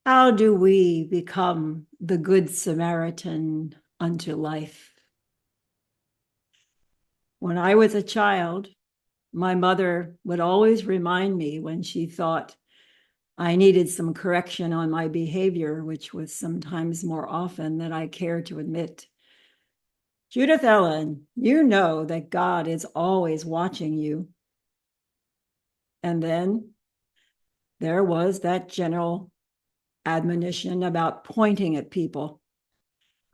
How do we become the good Samaritan unto life? When I was a child, my mother would always remind me when she thought I needed some correction on my behavior, which was sometimes more often than I cared to admit. Judith Ellen, you know that God is always watching you. And then there was that general admonition about pointing at people,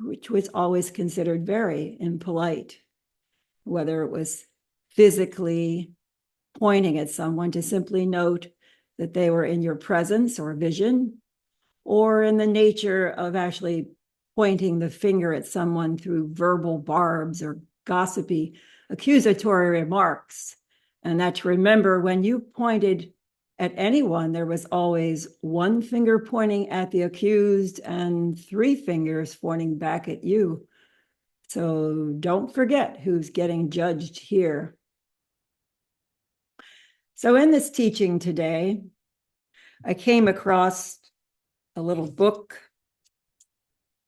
which was always considered very impolite, whether it was physically pointing at someone to simply note that they were in your presence or vision, or in the nature of actually pointing the finger at someone through verbal barbs or gossipy accusatory remarks. And that to remember when you pointed at anyone, there was always one finger pointing at the accused and three fingers pointing back at you. So don't forget who's getting judged here. So in this teaching today, I came across a little book,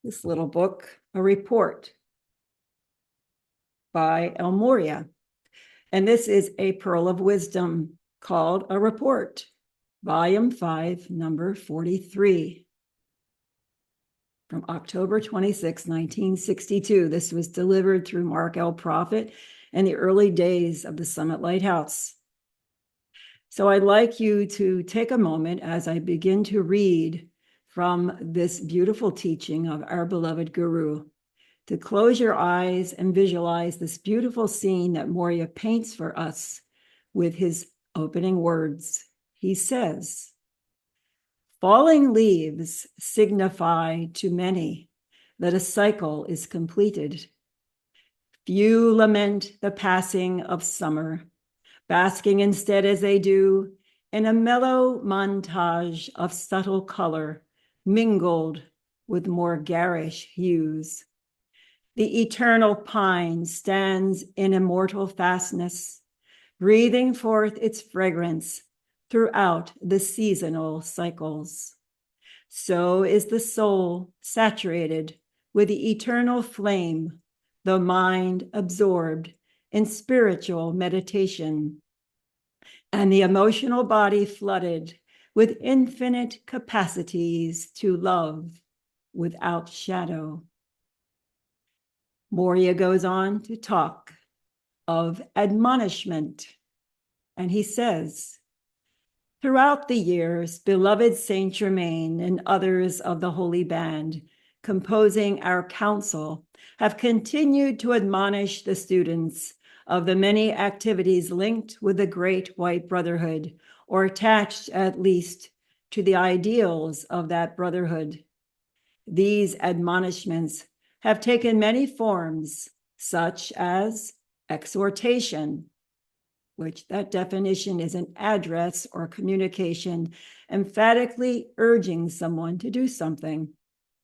a report by El Moria. And this is a pearl of wisdom called A Report, Volume 5, number 43, from October 26, 1962. This was delivered through Mark L. Prophet in the early days of the Summit Lighthouse. So I'd like you to take a moment as I begin to read from this beautiful teaching of our beloved Guru, to close your eyes and visualize this beautiful scene that Moria paints for us with his opening words. He says, "Falling leaves signify to many that a cycle is completed. Few lament the passing of summer, basking instead as they do in a mellow montage of subtle color mingled with more garish hues. The eternal pine stands in immortal fastness, breathing forth its fragrance throughout the seasonal cycles. So is the soul saturated with the eternal flame, the mind absorbed in spiritual meditation, and the emotional body flooded with infinite capacities to love without shadow." Moria goes on to talk of admonishment, and he says, "Throughout the years, beloved Saint Germain and others of the Holy Band composing our council have continued to admonish the students of the many activities linked with the Great White Brotherhood, or attached at least to the ideals of that brotherhood. These admonishments have taken many forms, such as exhortation, which that definition is an address or communication emphatically urging someone to do something.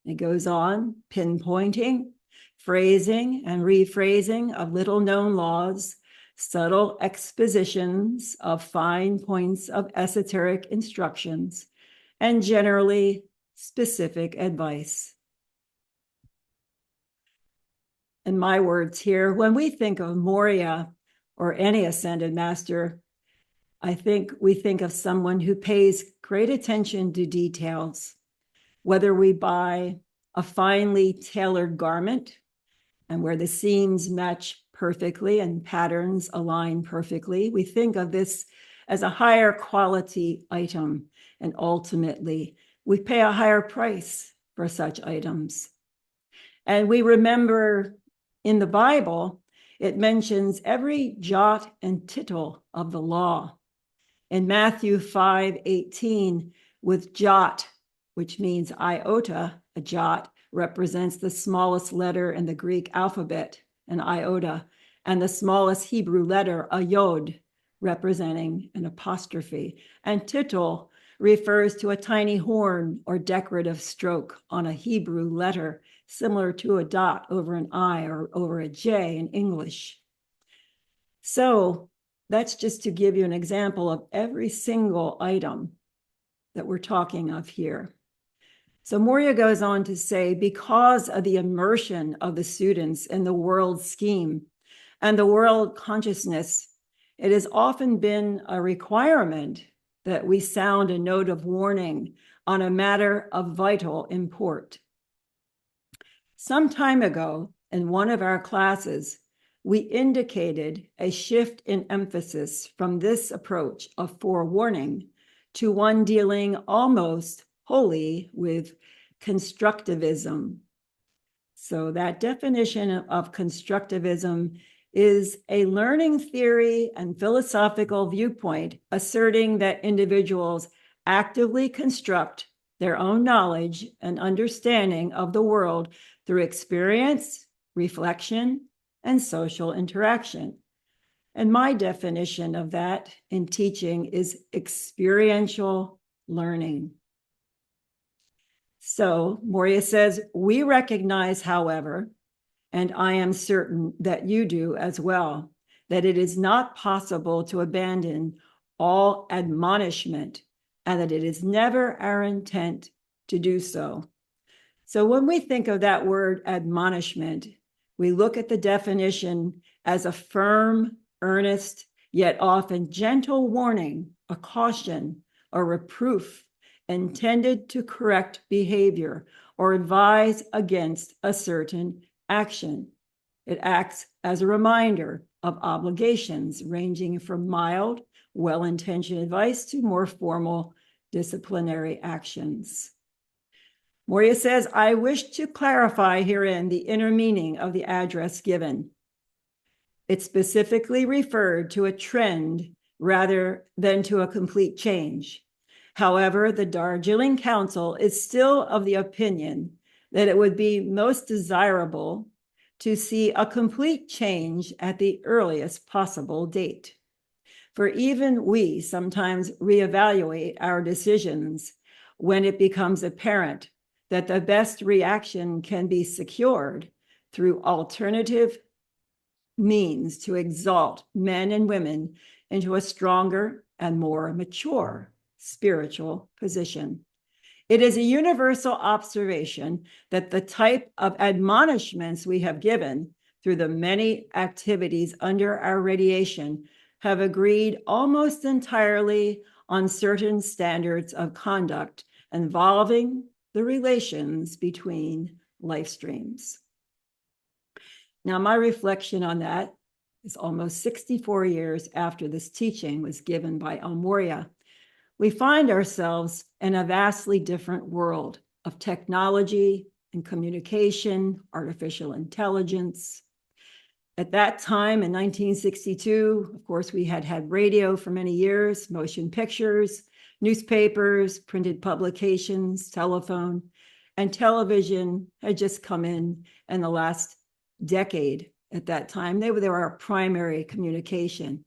It goes on, pinpointing, phrasing and rephrasing of little-known laws, subtle expositions of fine points of esoteric instructions, and generally specific advice. In my words here, when we think of Moria or any ascended master, I think we think of someone who pays great attention to details, whether we buy a finely tailored garment and where the seams match perfectly and patterns align perfectly. We think of this as a higher quality item, and ultimately we pay a higher price for such items. And we remember in the Bible, it mentions every jot and tittle of the law. In Matthew 5:18, with jot, which means iota, a jot represents the smallest letter in the Greek alphabet, an iota, and the smallest Hebrew letter, a yod, representing an apostrophe. And tittle refers to a tiny horn or decorative stroke on a Hebrew letter, similar to a dot over an I or over a J in English. So that's just to give you an example of every single item that we're talking of here. So Moria goes on to say, because of the immersion of the students in the world scheme and the world consciousness, it has often been a requirement that we sound a note of warning on a matter of vital import. Some time ago, in one of our classes, we indicated a shift in emphasis from this approach of forewarning to one dealing almost wholly with constructivism. So that definition of constructivism is a learning theory and philosophical viewpoint asserting that individuals actively construct their own knowledge and understanding of the world through experience, reflection, and social interaction. And my definition of that in teaching is experiential learning. So Moria says, we recognize, however, and I am certain that you do as well, that it is not possible to abandon all admonishment and that it is never our intent to do so. So when we think of that word admonishment, we look at the definition as a firm, earnest, yet often gentle warning, a caution, a reproof intended to correct behavior or advise against a certain action. It acts as a reminder of obligations ranging from mild, well-intentioned advice to more formal disciplinary actions. Moria says, I wish to clarify herein the inner meaning of the address given. It specifically referred to a trend rather than to a complete change. However, the Darjeeling Council is still of the opinion that it would be most desirable to see a complete change at the earliest possible date. For even we sometimes reevaluate our decisions when it becomes apparent that the best reaction can be secured through alternative means to exalt men and women into a stronger and more mature spiritual position. It is a universal observation that the type of admonishments we have given through the many activities under our radiation have agreed almost entirely on certain standards of conduct involving the relations between life streams. Now, my reflection on that is almost 64 years after this teaching was given by El Moria. We find ourselves in a vastly different world of technology and communication, artificial intelligence. At that time in 1962, of course, we had radio for many years, motion pictures, newspapers, printed publications, telephone, and television had just come in the last decade. At that time, they were our primary communication.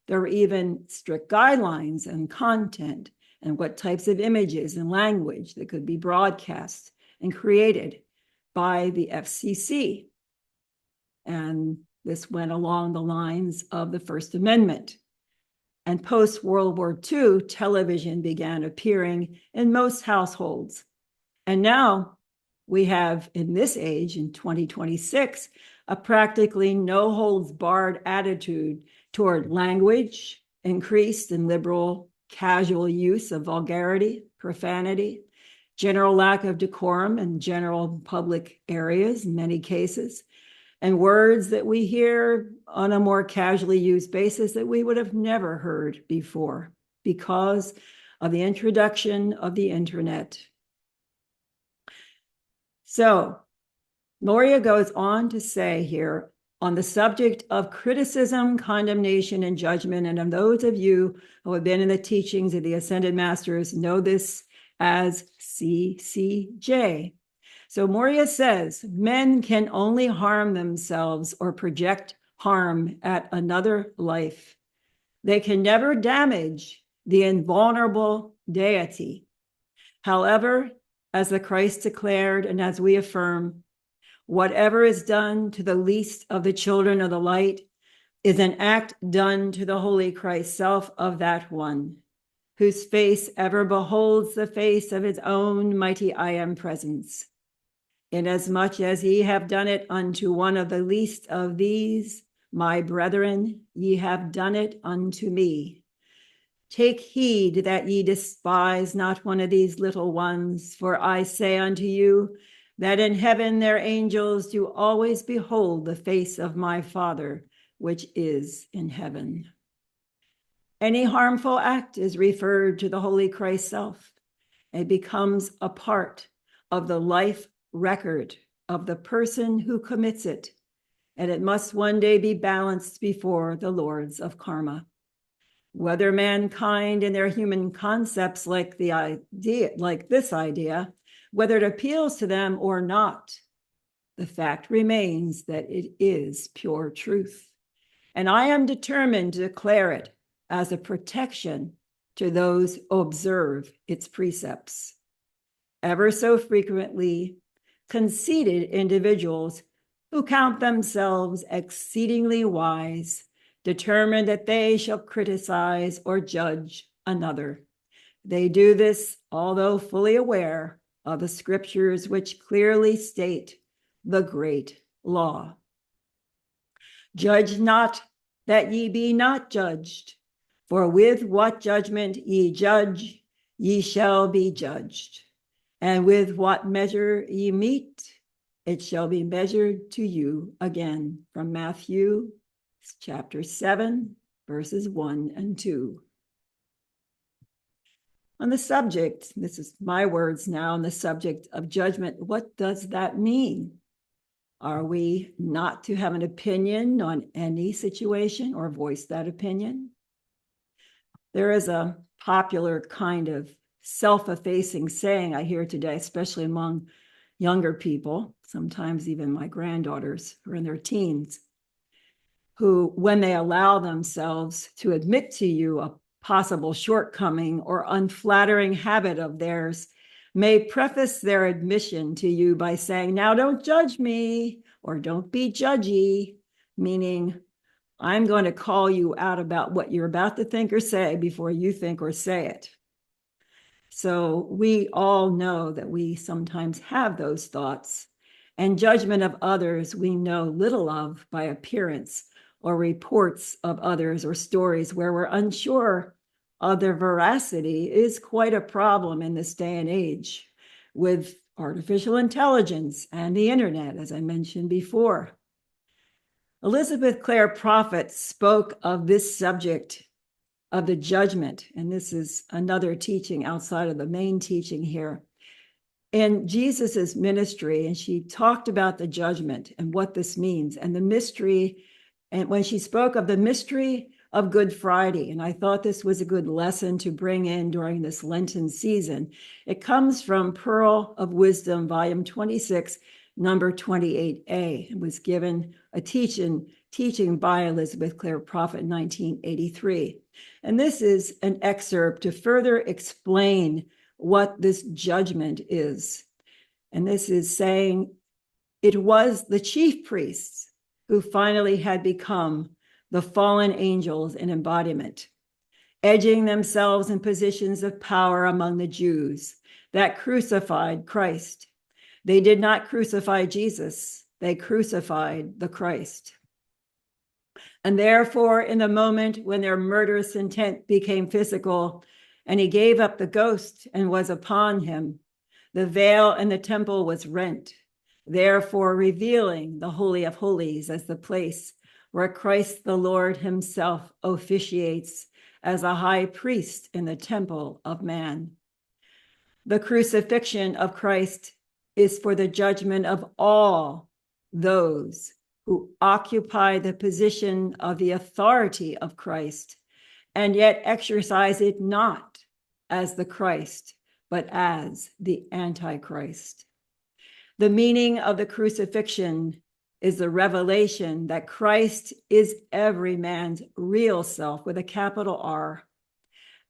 There were even strict guidelines and content and what types of images and language that could be broadcast and created by the FCC. And this went along the lines of the First Amendment. And post-World War II, television began appearing in most households. And now we have, in this age, in 2026, a practically no-holds-barred attitude toward language, increased and liberal casual use of vulgarity, profanity, general lack of decorum in general public areas in many cases, and words that we hear on a more casually used basis that we would have never heard before because of the introduction of the internet. So Moria goes on to say here on the subject of criticism, condemnation, and judgment, and those of you who have been in the teachings of the Ascended Masters know this as CCJ. So Moria says, men can only harm themselves or project harm at another life. They can never damage the invulnerable deity. However, as the Christ declared and as we affirm, whatever is done to the least of the children of the light is an act done to the Holy Christ self of that one, whose face ever beholds the face of his own mighty I am presence. Inasmuch as ye have done it unto one of the least of these, my brethren, ye have done it unto me. Take heed that ye despise not one of these little ones, for I say unto you, that in heaven their angels do always behold the face of my Father, which is in heaven. Any harmful act is referred to the Holy Christ self. It becomes a part of the life record of the person who commits it, and it must one day be balanced before the lords of karma. Whether mankind in their human concepts like this idea, whether it appeals to them or not, the fact remains that it is pure truth. And I am determined to declare it as a protection to those who observe its precepts. Ever so frequently, conceited individuals who count themselves exceedingly wise, determined that they shall criticize or judge another. They do this although fully aware of the scriptures which clearly state the great law. Judge not that ye be not judged, for with what judgment ye judge, ye shall be judged. And with what measure ye meet, it shall be measured to you again. From Matthew chapter 7, verses 1 and 2. On the subject, this is my words now, on the subject of judgment, what does that mean? Are we not to have an opinion on any situation or voice that opinion? There is a popular kind of self-effacing saying I hear today, especially among younger people, sometimes even my granddaughters who are in their teens, who, when they allow themselves to admit to you a possible shortcoming or unflattering habit of theirs, may preface their admission to you by saying, now don't judge me, or don't be judgy, meaning I'm going to call you out about what you're about to think or say before you think or say it. So we all know that we sometimes have those thoughts, and judgment of others we know little of by appearance or reports of others or stories where we're unsure of their veracity is quite a problem in this day and age with artificial intelligence and the internet, as I mentioned before. Elizabeth Clare Prophet spoke of this subject of the judgment, and this is another teaching outside of the main teaching here, in Jesus's ministry, and she talked about the judgment and what this means and the mystery, and when she spoke of the mystery of Good Friday, and I thought this was a good lesson to bring in during this Lenten season. It comes from Pearl of Wisdom, volume 26, number 28a. It was given a teaching by Elizabeth Clare Prophet in 1983. And this is an excerpt to further explain what this judgment is. And this is saying it was the chief priests who finally had become the fallen angels in embodiment, edging themselves in positions of power among the Jews that crucified Christ. They did not crucify Jesus, they crucified the Christ. And therefore, in the moment when their murderous intent became physical, and he gave up the ghost and was upon him, the veil in the temple was rent, therefore revealing the Holy of Holies as the place where Christ the Lord himself officiates as a high priest in the temple of man. The crucifixion of Christ is for the judgment of all those who occupy the position of the authority of Christ and yet exercise it not as the Christ, but as the Antichrist. The meaning of the crucifixion is the revelation that Christ is every man's real self with a capital R,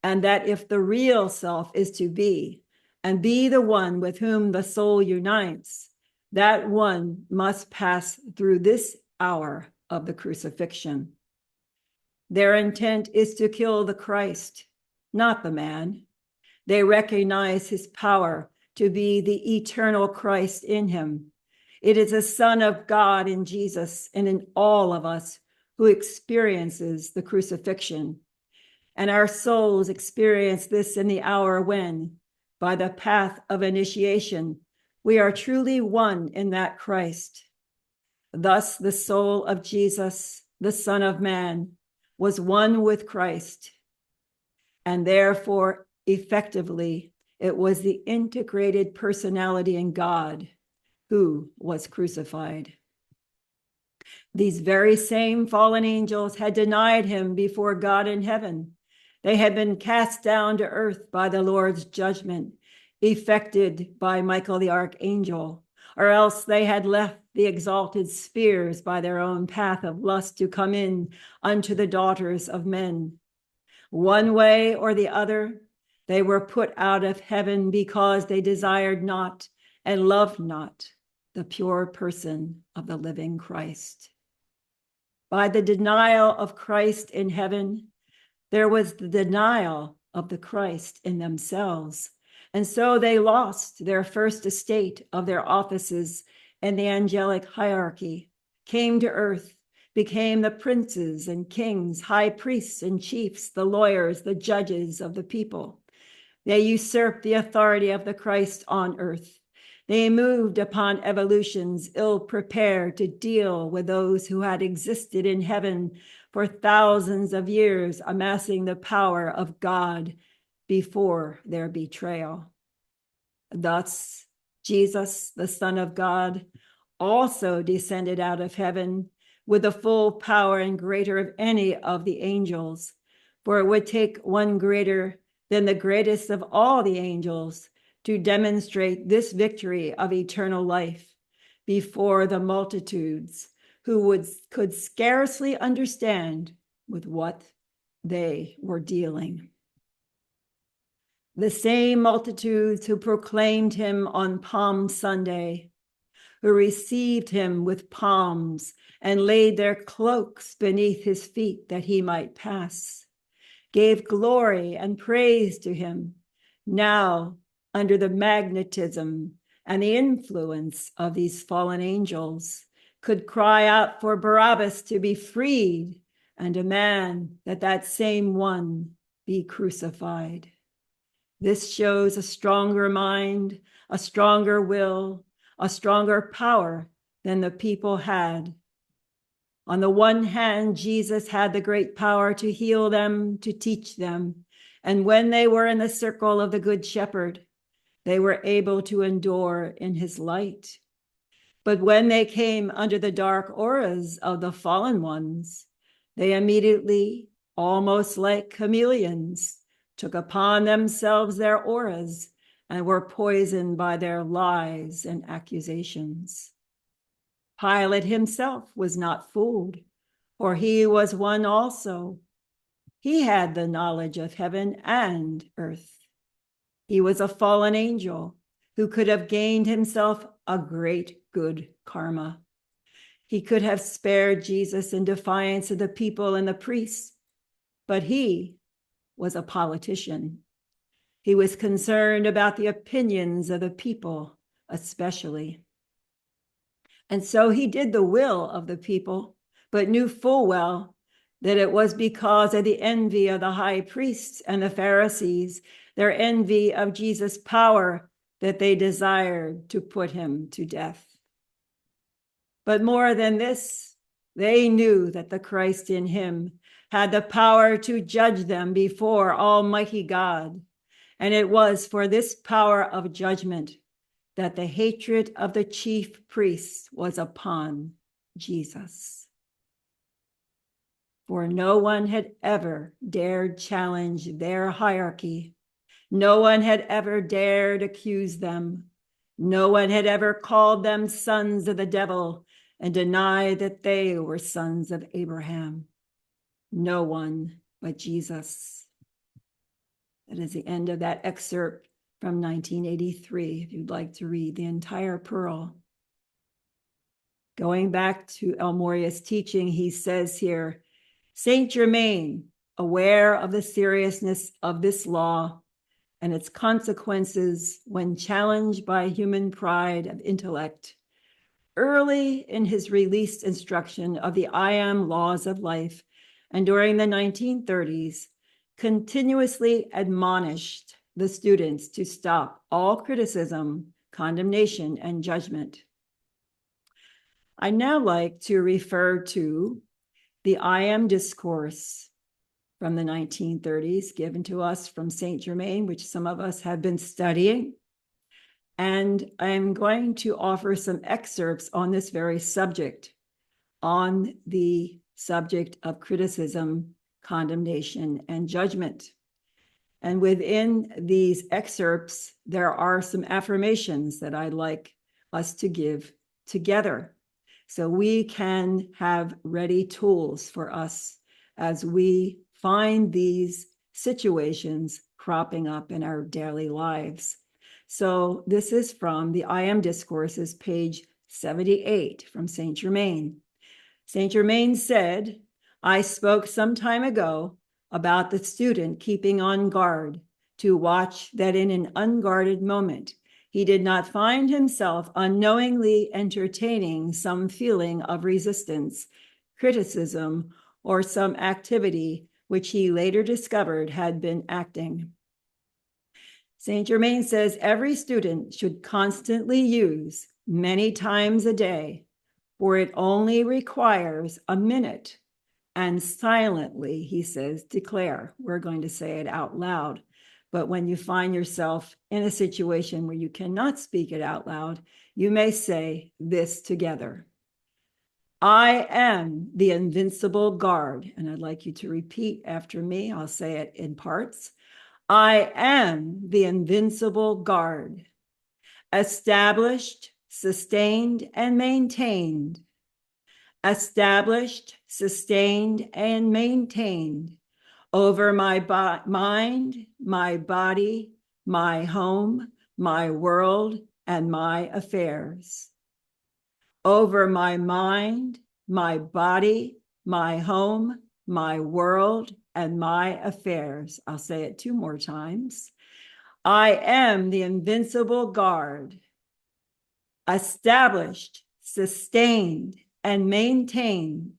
and that if the real self is to be and be the one with whom the soul unites, that one must pass through this hour of the crucifixion. Their intent is to kill the Christ, not the man. They recognize his power to be the eternal Christ in him. It is the Son of God in Jesus and in all of us who experiences the crucifixion. And our souls experience this in the hour when, by the path of initiation, we are truly one in that Christ. Thus, the soul of Jesus, the Son of Man, was one with Christ, and therefore, effectively, it was the integrated personality in God who was crucified. These very same fallen angels had denied him before God in heaven. They had been cast down to earth by the Lord's judgment, effected by Michael the archangel, or else they had left the exalted spheres by their own path of lust to come in unto the daughters of men. One way or the other, they were put out of heaven because they desired not and loved not the pure person of the living Christ. By the denial of Christ in heaven, there was the denial of the Christ in themselves. And so they lost their first estate of their offices in the angelic hierarchy, came to earth, became the princes and kings, high priests and chiefs, the lawyers, the judges of the people. They usurped the authority of the Christ on earth. They moved upon evolutions ill prepared to deal with those who had existed in heaven for thousands of years, amassing the power of God before their betrayal. Thus, Jesus, the Son of God, also descended out of heaven with the full power and greater of any of the angels, for it would take one greater than the greatest of all the angels to demonstrate this victory of eternal life before the multitudes who could scarcely understand with what they were dealing. The same multitudes who proclaimed him on Palm Sunday, who received him with palms and laid their cloaks beneath his feet that he might pass, gave glory and praise to him, now under the magnetism and the influence of these fallen angels, could cry out for Barabbas to be freed and demand that that same one be crucified. This shows a stronger mind, a stronger will, a stronger power than the people had. On the one hand, Jesus had the great power to heal them, to teach them, and when they were in the circle of the Good Shepherd, they were able to endure in his light. But when they came under the dark auras of the fallen ones, they immediately, almost like chameleons, took upon themselves their auras and were poisoned by their lies and accusations. Pilate himself was not fooled, for he was one also. He had the knowledge of heaven and earth. He was a fallen angel who could have gained himself a great good karma. He could have spared Jesus in defiance of the people and the priests, but he was a politician. He was concerned about the opinions of the people, especially. And so he did the will of the people, but knew full well that it was because of the envy of the high priests and the Pharisees, their envy of Jesus' power, that they desired to put him to death. But more than this, they knew that the Christ in him had the power to judge them before Almighty God. And it was for this power of judgment that the hatred of the chief priests was upon Jesus. For no one had ever dared challenge their hierarchy. No one had ever dared accuse them. No one had ever called them sons of the devil and denied that they were sons of Abraham. No one but Jesus. That is the end of that excerpt from 1983, if you'd like to read the entire Pearl. Going back to El Moria's teaching, he says here, Saint Germain, aware of the seriousness of this law and its consequences when challenged by human pride of intellect, early in his released instruction of the I Am laws of life, and during the 1930s, continuously admonished the students to stop all criticism, condemnation, and judgment. I now like to refer to the I Am discourse from the 1930s, given to us from Saint Germain, which some of us have been studying. And I'm going to offer some excerpts on this very subject, on the subject of criticism, condemnation, and judgment. And within these excerpts, there are some affirmations that I'd like us to give together, so we can have ready tools for us as we find these situations cropping up in our daily lives. So this is from the I Am Discourses, page 78 from Saint Germain. Saint Germain said, I spoke some time ago about the student keeping on guard to watch that in an unguarded moment he did not find himself unknowingly entertaining some feeling of resistance, criticism, or some activity which he later discovered had been acting. Saint Germain says every student should constantly use many times a day, for it only requires a minute, and silently, he says, declare. We're going to say it out loud. But when you find yourself in a situation where you cannot speak it out loud, you may say this together. I am the invincible guard. And I'd like you to repeat after me. I'll say it in parts. I am the invincible guard, established, sustained, and maintained. Established, sustained, and maintained over my mind, my body, my home, my world, and my affairs. Over my mind, my body, my home, my world, and my affairs. I'll say it 2 more times. I am the invincible guard, established, sustained, and maintained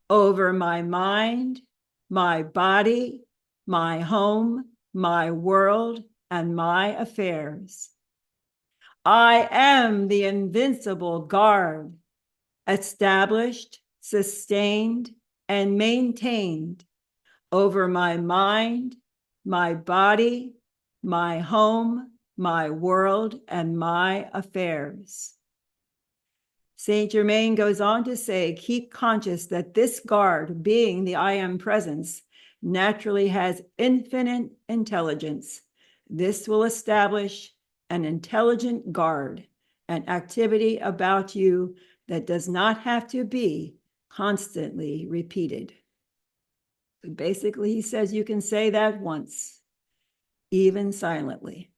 over my mind, my body, my home, my world, and my affairs. I am the invincible guard, established, sustained, and maintained over my mind, my body, my home, my world, and my affairs. Saint Germain goes on to say, keep conscious that this guard, being the I Am presence, naturally has infinite intelligence. This will establish an intelligent guard, an activity about you that does not have to be constantly repeated. So basically, he says you can say that once, even silently.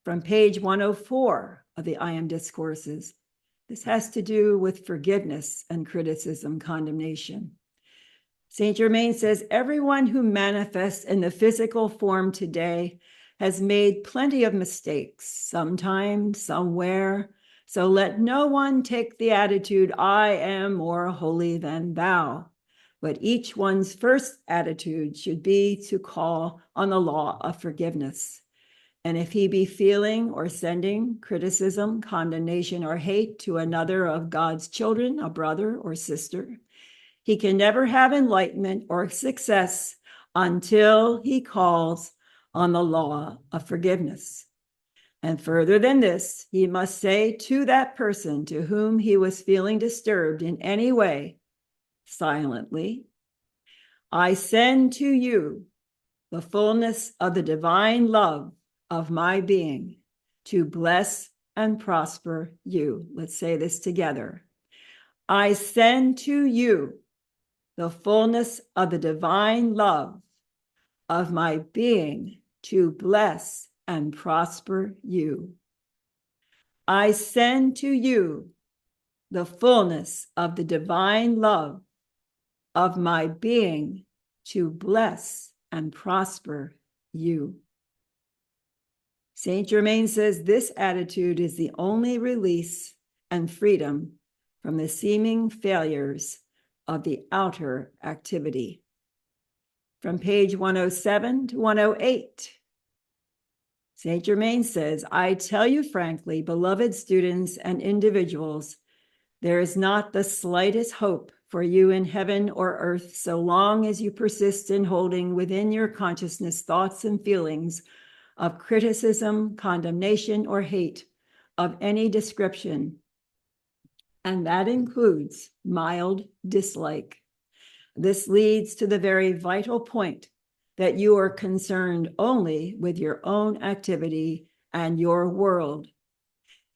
From page 104 of the I Am Discourses, this has to do with forgiveness and criticism, condemnation. Saint Germain says, everyone who manifests in the physical form today has made plenty of mistakes, sometime, somewhere. So let no one take the attitude, I am more holy than thou. But each one's first attitude should be to call on the law of forgiveness. And if he be feeling or sending criticism, condemnation, or hate to another of God's children, a brother or sister, he can never have enlightenment or success until he calls on the law of forgiveness. And further than this, he must say to that person to whom he was feeling disturbed in any way, silently, I send to you the fullness of the divine love of my being to bless and prosper you. Let's say this together. I send to you the fullness of the divine love of my being to bless and prosper you. I send to you the fullness of the divine love of my being to bless and prosper you. Saint Germain says this attitude is the only release and freedom from the seeming failures of the outer activity. From page 107 to 108, Saint Germain says, I tell you frankly, beloved students and individuals, there is not the slightest hope for you in heaven or earth so long as you persist in holding within your consciousness thoughts and feelings of criticism, condemnation, or hate of any description. And that includes mild dislike. This leads to the very vital point that you are concerned only with your own activity and your world.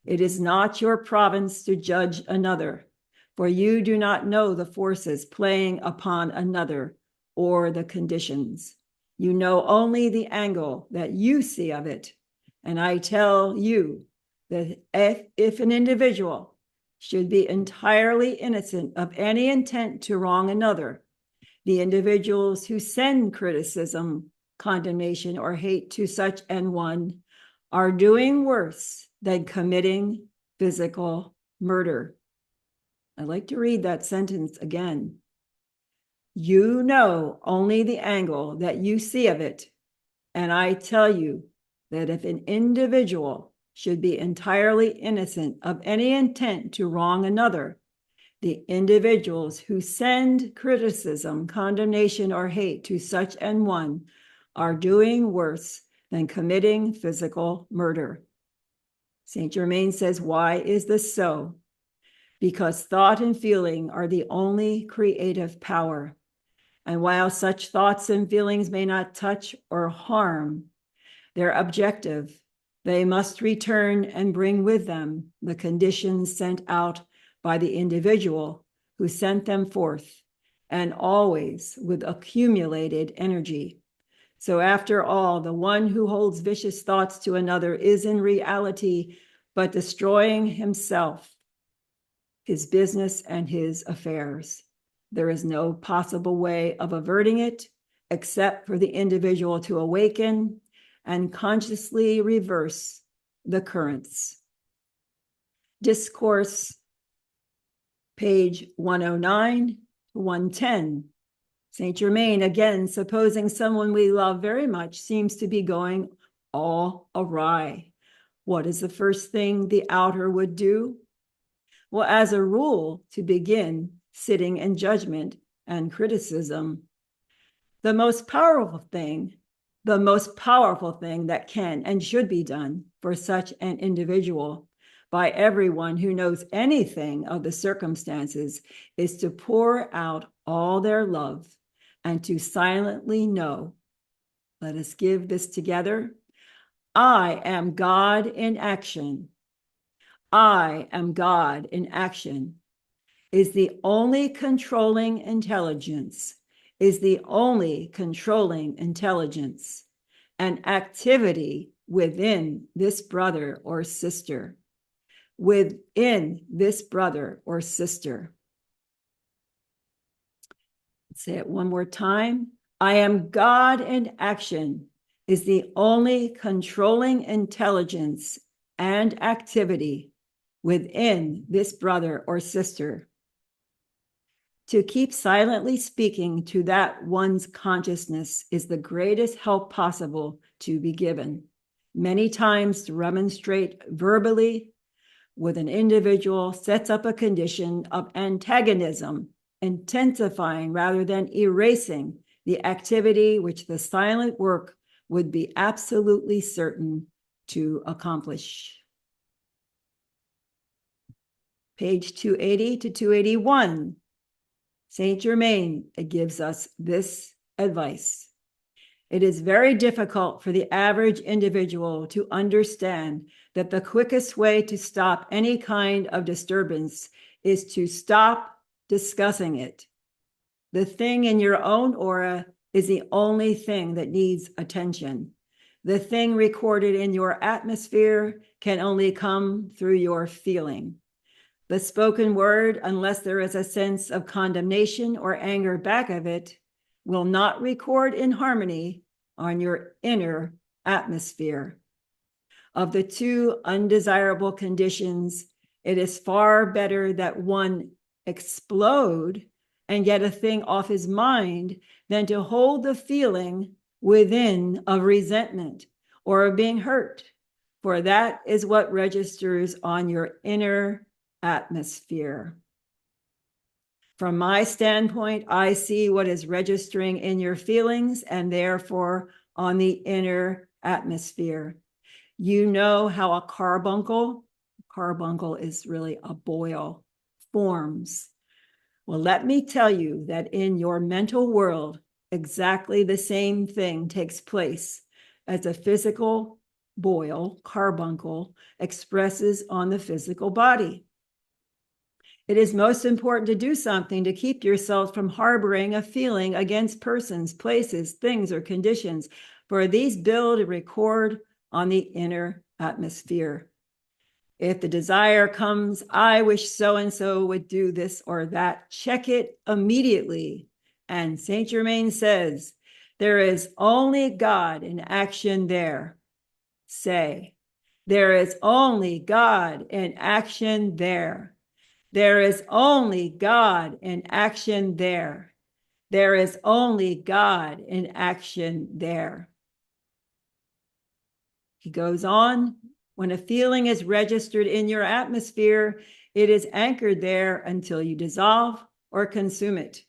It is not your province to judge another, for you do not know the forces playing upon another or the conditions. You know only the angle that you see of it. And I tell you that if an individual should be entirely innocent of any intent to wrong another, the individuals who send criticism, condemnation, or hate to such an one are doing worse than committing physical murder. I'd like to read that sentence again. You know only the angle that you see of it, and I tell you that if an individual should be entirely innocent of any intent to wrong another, the individuals who send criticism, condemnation, or hate to such an one are doing worse than committing physical murder. Saint Germain says, why is this so? Because thought and feeling are the only creative power. And while such thoughts and feelings may not touch or harm, they're objective. They must return and bring with them the conditions sent out by the individual who sent them forth, and always with accumulated energy. So after all, the one who holds vicious thoughts to another is in reality but destroying himself, his business, and his affairs. There is no possible way of averting it except for the individual to awaken and consciously reverse the currents. Discourse, page 109 to 110. Saint Germain, again, supposing someone we love very much seems to be going all awry, what is the first thing the outer would do? Well, as a rule, to begin sitting in judgment and criticism. The most powerful thing that can and should be done for such an individual by everyone who knows anything of the circumstances is to pour out all their love and to silently know. Let us give this together. I am God in action. I am God in action is the only controlling intelligence, and activity within this brother or sister. Within this brother or sister. Say it one more time. I am God in action is the only controlling intelligence and activity within this brother or sister. To keep silently speaking to that one's consciousness is the greatest help possible to be given. Many times to remonstrate verbally with an individual sets up a condition of antagonism, intensifying rather than erasing the activity which the silent work would be absolutely certain to accomplish. Page 280 to 281. Saint Germain gives us this advice. It is very difficult for the average individual to understand that the quickest way to stop any kind of disturbance is to stop discussing it. The thing in your own aura is the only thing that needs attention. The thing recorded in your atmosphere can only come through your feeling. The spoken word, unless there is a sense of condemnation or anger back of it, will not record in harmony on your inner atmosphere. Of the two undesirable conditions, it is far better that one explode and get a thing off his mind than to hold the feeling within of resentment or of being hurt, for that is what registers on your inner atmosphere. From my standpoint, I see what is registering in your feelings and therefore on the inner atmosphere. You know how a carbuncle is really a boil, forms. Well, let me tell you that in your mental world, exactly the same thing takes place as a physical boil, carbuncle, expresses on the physical body. It is most important to do something to keep yourself from harboring a feeling against persons, places, things, or conditions, for these build and record on the inner atmosphere. If the desire comes, I wish so-and-so would do this or that, check it immediately. And Saint Germain says, there is only God in action there. Say, there is only God in action there. There is only God in action there. There is only God in action there. He goes on, when a feeling is registered in your atmosphere, it is anchored there until you dissolve or consume it.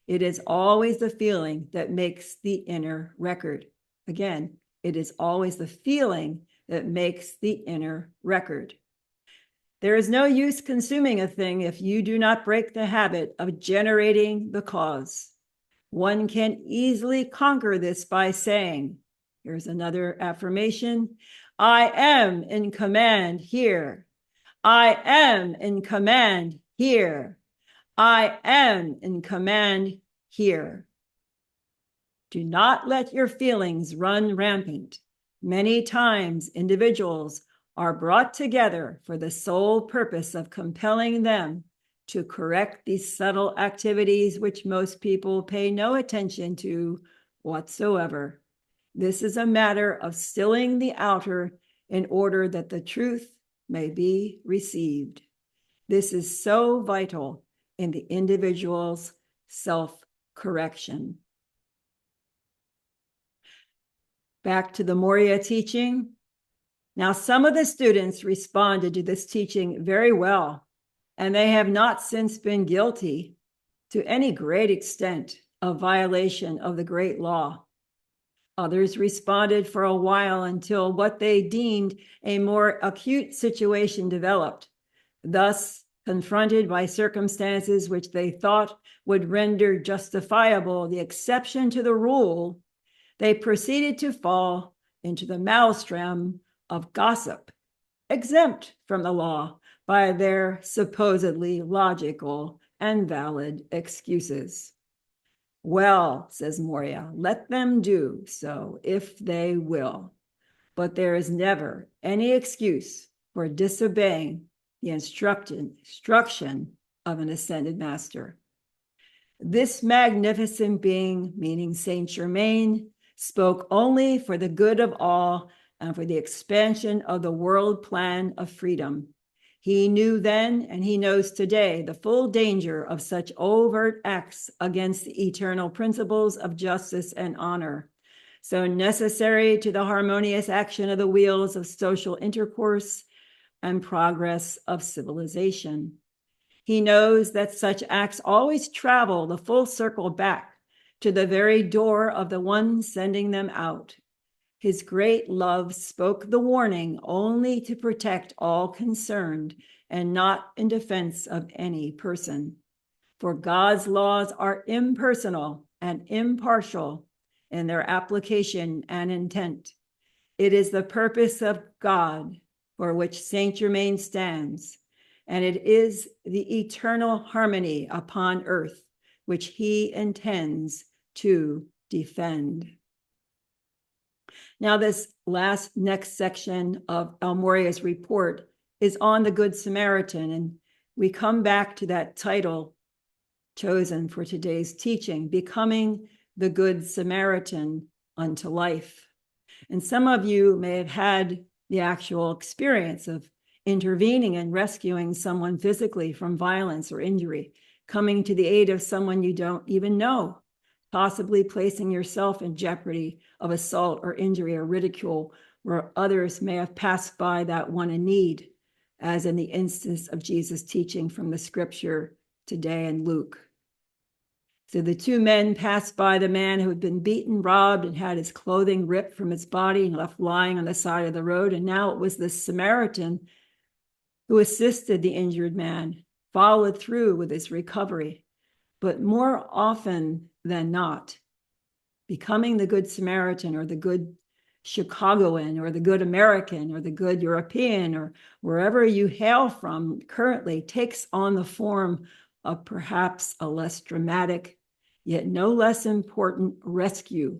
It is always the feeling that makes the inner record. Again, it is always the feeling that makes the inner record. There is no use consuming a thing if you do not break the habit of generating the cause. One can easily conquer this by saying, here's another affirmation, I am in command here. I am in command here. I am in command here. Do not let your feelings run rampant. Many times individuals are brought together for the sole purpose of compelling them to correct these subtle activities which most people pay no attention to whatsoever. This is a matter of stilling the outer in order that the truth may be received. This is so vital in the individual's self-correction. Back to the Moria teaching. Now, some of the students responded to this teaching very well, and they have not since been guilty to any great extent of violation of the great law. Others responded for a while until what they deemed a more acute situation developed. Thus, confronted by circumstances which they thought would render justifiable the exception to the rule, they proceeded to fall into the maelstrom of gossip, exempt from the law by their supposedly logical and valid excuses. Well, says Moria, let them do so if they will, but there is never any excuse for disobeying the instruction of an ascended master. This magnificent being, meaning Saint Germain, spoke only for the good of all and for the expansion of the world plan of freedom. He knew then, and he knows today, the full danger of such overt acts against the eternal principles of justice and honor, so necessary to the harmonious action of the wheels of social intercourse and progress of civilization. He knows that such acts always travel the full circle back to the very door of the one sending them out. His great love spoke the warning only to protect all concerned and not in defense of any person. For God's laws are impersonal and impartial in their application and intent. It is the purpose of God for which Saint Germain stands, and it is the eternal harmony upon earth which he intends to defend. Now, this next section of El Moria's report is on the Good Samaritan, and we come back to that title chosen for today's teaching, Becoming the Good Samaritan unto life. And some of you may have had the actual experience of intervening and rescuing someone physically from violence or injury, coming to the aid of someone you don't even know, possibly placing yourself in jeopardy of assault or injury or ridicule where others may have passed by that one in need, as in the instance of Jesus' teaching from the scripture today in Luke. So the two men passed by the man who had been beaten, robbed, and had his clothing ripped from his body and left lying on the side of the road. And now it was the Samaritan who assisted the injured man, followed through with his recovery. But more often than not, becoming the Good Samaritan or the Good Chicagoan or the Good American or the Good European or wherever you hail from currently takes on the form of perhaps a less dramatic, yet no less important rescue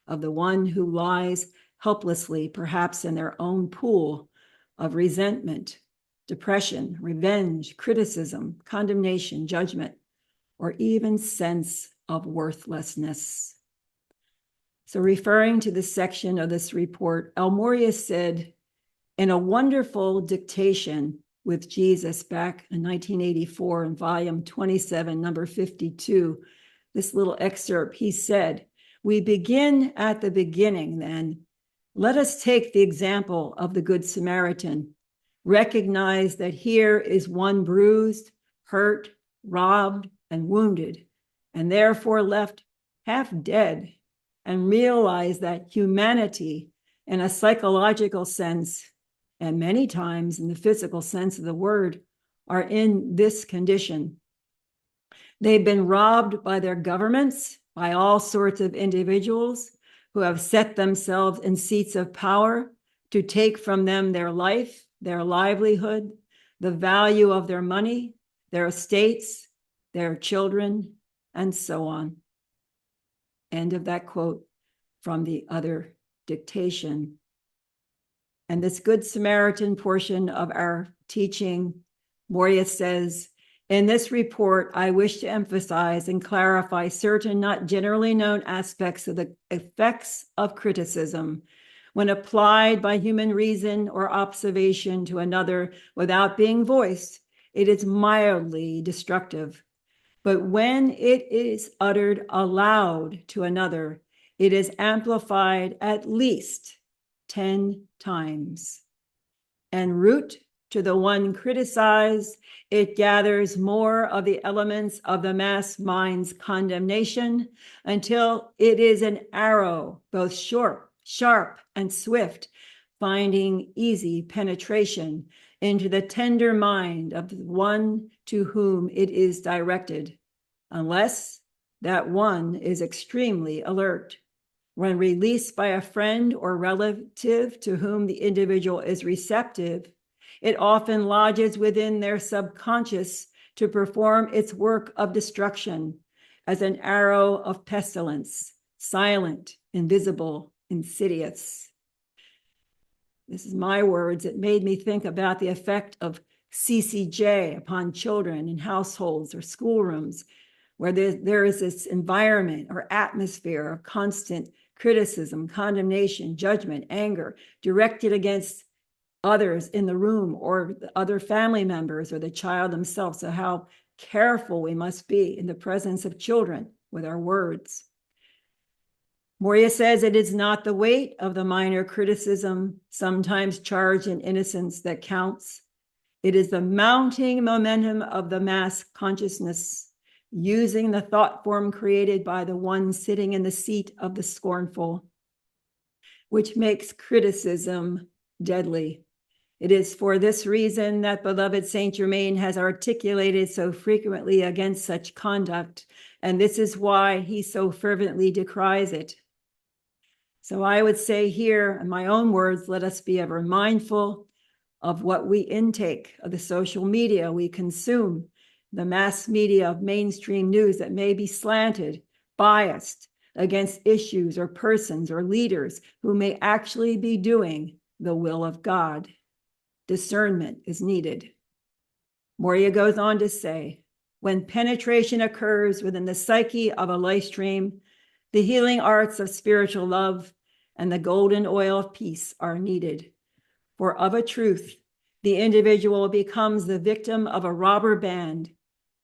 of the one who lies helplessly, perhaps in their own pool of resentment, depression, revenge, criticism, condemnation, judgment, or even sense of worthlessness. So referring to this section of this report, El Moria said, in a wonderful dictation with Jesus back in 1984 in volume 27, number 52, this little excerpt, he said, we begin at the beginning then. Let us take the example of the Good Samaritan. Recognize that here is one bruised, hurt, robbed, and wounded, and therefore left half dead, and realize that humanity in a psychological sense, and many times in the physical sense of the word, are in this condition. They've been robbed by their governments, by all sorts of individuals who have set themselves in seats of power to take from them their life, their livelihood, the value of their money, their estates, their children, and so on. End of that quote from the other dictation. And this Good Samaritan portion of our teaching, Moria says, in this report, I wish to emphasize and clarify certain not generally known aspects of the effects of criticism when applied by human reason or observation to another without being voiced. It is mildly destructive. But when it is uttered aloud to another, it is amplified at least 10 times. En route to the one criticized, it gathers more of the elements of the mass mind's condemnation until it is an arrow, both sharp and swift, finding easy penetration into the tender mind of the one to whom it is directed, unless that one is extremely alert. When released by a friend or relative to whom the individual is receptive, it often lodges within their subconscious to perform its work of destruction as an arrow of pestilence, silent, invisible, insidious. This is my words. It made me think about the effect of CCJ upon children in households or schoolrooms, where there is this environment or atmosphere of constant criticism, condemnation, judgment, anger directed against others in the room or the other family members or the child themselves. So how careful we must be in the presence of children with our words. Moria says it is not the weight of the minor criticism, sometimes charged in innocence, that counts. It is the mounting momentum of the mass consciousness, using the thought form created by the one sitting in the seat of the scornful, which makes criticism deadly. It is for this reason that beloved Saint Germain has articulated so frequently against such conduct, and this is why he so fervently decries it. So I would say here, in my own words, let us be ever mindful of what we intake, of the social media we consume, the mass media of mainstream news that may be slanted, biased against issues or persons or leaders who may actually be doing the will of God. Discernment is needed. Moria goes on to say, when penetration occurs within the psyche of a life stream, The healing arts of spiritual love and the golden oil of peace are needed. For of a truth, the individual becomes the victim of a robber band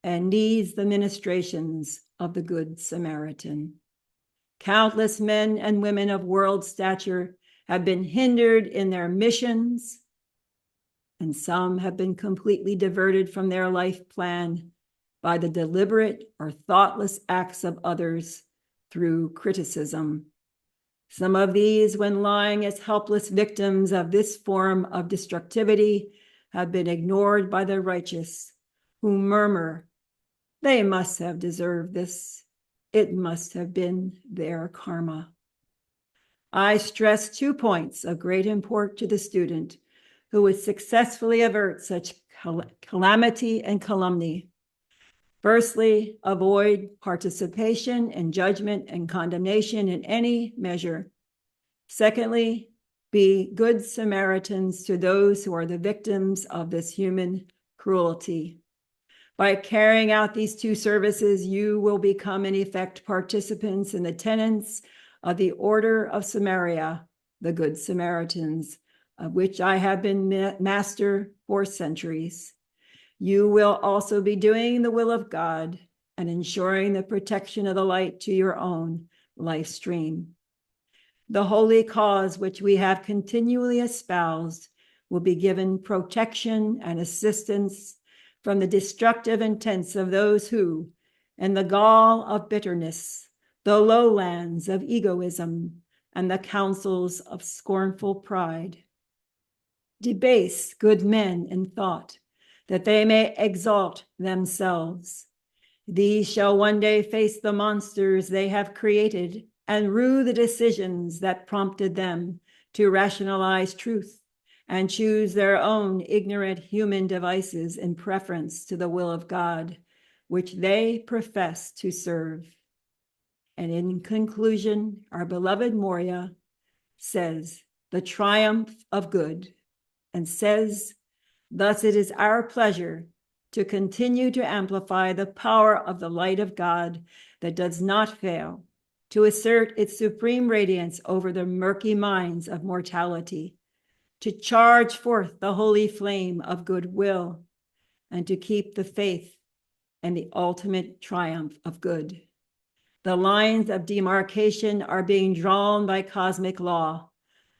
and needs the ministrations of the Good Samaritan. Countless men and women of world stature have been hindered in their missions, and some have been completely diverted from their life plan by the deliberate or thoughtless acts of others through criticism. Some of these, when lying as helpless victims of this form of destructivity, have been ignored by the righteous, who murmur, "They must have deserved this. It must have been their karma." I stress 2 points of great import to the student who would successfully avert such calamity and calumny. Firstly, avoid participation in judgment and condemnation in any measure. Secondly, be good Samaritans to those who are the victims of this human cruelty. By carrying out these 2 services, you will become, in effect, participants in the tenets of the Order of Samaria, the Good Samaritans, of which I have been master for centuries. You will also be doing the will of God and ensuring the protection of the light to your own life stream. The holy cause which we have continually espoused will be given protection and assistance from the destructive intents of those who, in the gall of bitterness, the lowlands of egoism, and the counsels of scornful pride, debase good men in thought, that they may exalt themselves. These shall one day face the monsters they have created and rue the decisions that prompted them to rationalize truth and choose their own ignorant human devices in preference to the will of God, which they profess to serve. And in conclusion, our beloved Moria says, the triumph of good, and says, thus it is our pleasure to continue to amplify the power of the light of God that does not fail, to assert its supreme radiance over the murky minds of mortality, to charge forth the holy flame of goodwill, and to keep the faith and the ultimate triumph of good. The lines of demarcation are being drawn by cosmic law,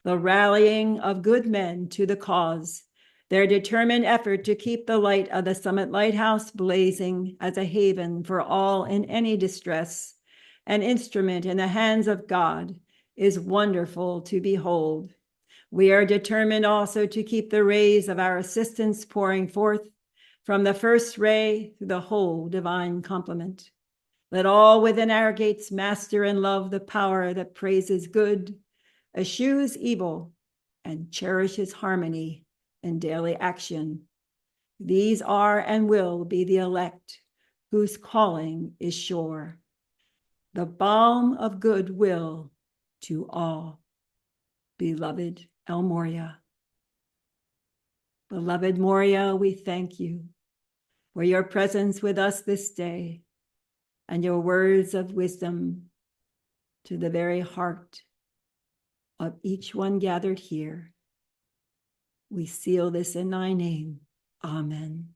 the rallying of good men to the cause, their determined effort to keep the light of the Summit Lighthouse blazing as a haven for all in any distress, an instrument in the hands of God, is wonderful to behold. We are determined also to keep the rays of our assistance pouring forth from the first ray through the whole divine complement. Let all within our gates master and love the power that praises good, eschews evil, and cherishes harmony in daily action. These are and will be the elect, whose calling is sure. The balm of goodwill to all. Beloved El Moria. Beloved Moria, we thank you for your presence with us this day and your words of wisdom to the very heart of each one gathered here. We seal this in thy name. Amen.